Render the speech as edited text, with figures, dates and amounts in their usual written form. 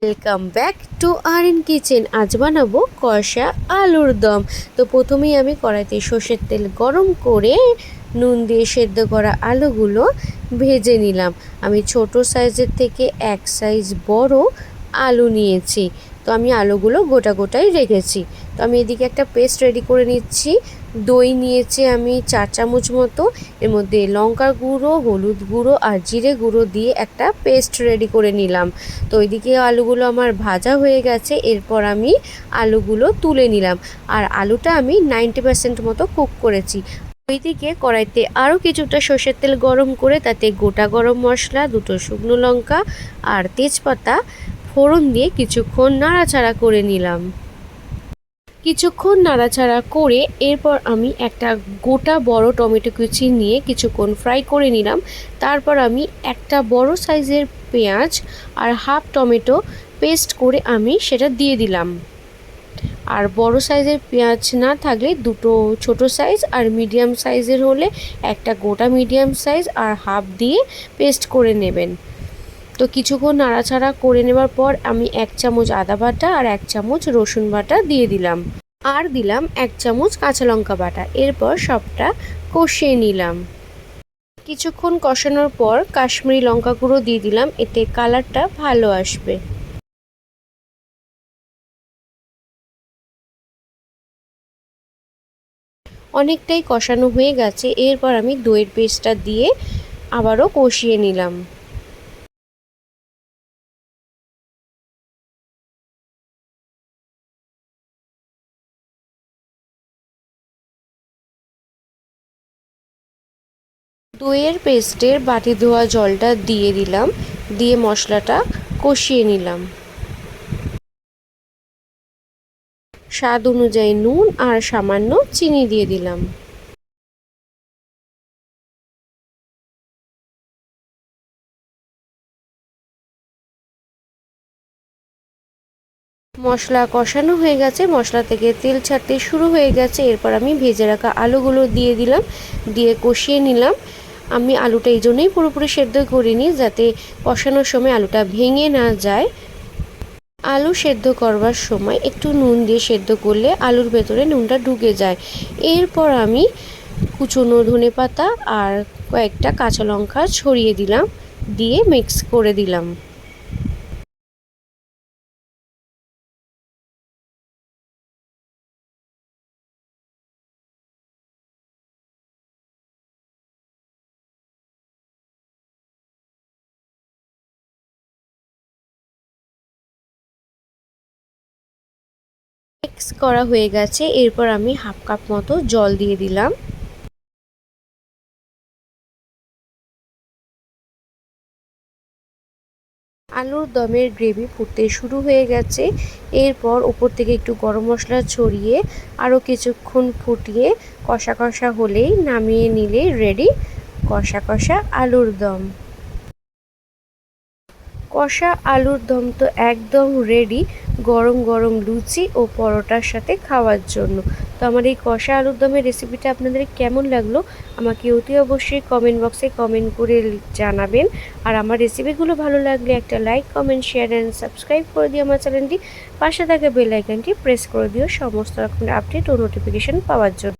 Welcome back to R kitchen. আজ বানাবো কষা আলুর দম। তো প্রথমেই আমি কড়াইতে সর্ষের তেল গরম করে নুন দিয়ে সেদ্ধ করা আলুগুলো ভেজে নিলাম। আমি ছোট সাইজের থেকে এক সাইজ বড় আলু নিয়েছি। তো আমি আলুগুলো গোটা গোটাই রেখেছি। তো আমি এদিকে একটা পেস্ট রেডি করে নিচ্ছি। দই নিয়েছি আমি 4 চামচ মতো। এর মধ্যে লঙ্কার গুঁড়ো, হলুদ গুঁড়ো আর জিরে গুঁড়ো দিয়ে একটা পেস্ট রেডি করে নিলাম। তো ওইদিকে আলুগুলো আমার ভাজা হয়ে গেছে। এরপর আমি আলুগুলো তুলে নিলাম। আর আলুটা আমি 90% মতো কুক করেছি। ওইদিকে কড়াইতে আরও কিছুটা সর্ষের তেল গরম করে তাতে গোটা গরম মশলা, 2টো শুকনো লঙ্কা আর তেজপাতা ফোড়ন দিয়ে কিছুক্ষণ নাড়াচাড়া করে নিলাম। কিছুক্ষণ নাড়াচাড়া করে এরপর আমি একটা গোটা বড় টমেটো কুচি নিয়ে কিছুক্ষণ ফ্রাই করে নিলাম। তারপর আমি একটা বড় সাইজের পেঁয়াজ আর হাফ টমেটো পেস্ট করে আমি সেটা দিয়ে দিলাম। আর বড় সাইজের পেঁয়াজ না থাকলে 2টো ছোট সাইজ আর মিডিয়াম সাইজের হলে একটা গোটা মিডিয়াম সাইজ আর হাফ দিয়ে পেস্ট করে নেবেন। তো কিছুক্ষণ নাড়াচাড়া করে নেওয়ার পর আমি 1 চামচ আদা বাটা আর 1 চামচ রসুন বাটা দিয়ে দিলাম। আর দিলাম 1 চামচ কাঁচা লঙ্কা বাটা। এরপর সবটা কষিয়ে নিলাম। কিছুক্ষণ কষানোর পর কাশ্মীরি লঙ্কা গুঁড়ো দিয়ে দিলাম, এতে কালারটা ভালো আসবে। অনেকটাই কষানো হয়ে গেছে। এরপর আমি দইয়ের পেস্টটা দিয়ে আবারও কষিয়ে নিলাম। দইয়ের পেস্টের বাটি ধোয়া জলটা দিয়ে দিলাম, দিয়ে মশলাটা কষিয়ে নিলাম। স্বাদ অনুযায়ী নুন আর সামান্য চিনি দিয়ে দিলাম। মশলা কষানো হয়ে গেছে, মশলা থেকে তেল ছাড়তে শুরু হয়ে গেছে। এরপর আমি ভেজে রাখা আলুগুলো দিয়ে দিলাম, দিয়ে কষিয়ে নিলাম। আমি আলুটা এই জন্যই পুরোপুরি সেদ্ধ করিনি, যাতে কষানোর সময় আলুটা ভেঙে না যায়। আলু সেদ্ধ করবার সময় একটু নুন দিয়ে সেদ্ধ করলে আলুর ভেতরে নুনটা ঢুকে যায়। এরপর আমি কুচনো ধনেপাতা আর কয়েকটা কাঁচা লঙ্কা ছড়িয়ে দিলাম, দিয়ে মিক্স করে দিলাম। মিক্স করা হয়ে গেছে। এরপর আমি হাফ কাপ মতো জল দিয়ে দিলাম। আলুর দমের গ্রেভি ফুটতে শুরু হয়ে গেছে। এরপর উপর থেকে একটু গরম মশলা ছড়িয়ে আরও কিছুক্ষণ ফুটিয়ে কষা কষা হলেই নামিয়ে নিলে রেডি কষা কষা আলুর দম। কষা আলুর দম তো একদম রেডি গরম গরম লুচি ও পরোটার সাথে খাওয়ার জন্য। তো আমার এই কষা আলুর দমের রেসিপিটা আপনাদের কেমন লাগলো আমাকে অতি অবশ্যই কমেন্ট বক্সে কমেন্ট করে জানাবেন। আর আমার রেসিপিগুলো ভালো লাগলে একটা like, comment, share and subscribe করে দিও আমার চ্যানেলটি। পাশে থাকা বেল আইকনটি প্রেস করে দিও সমস্ত রকমের আপডেট ও নোটিফিকেশন পাওয়ার জন্য।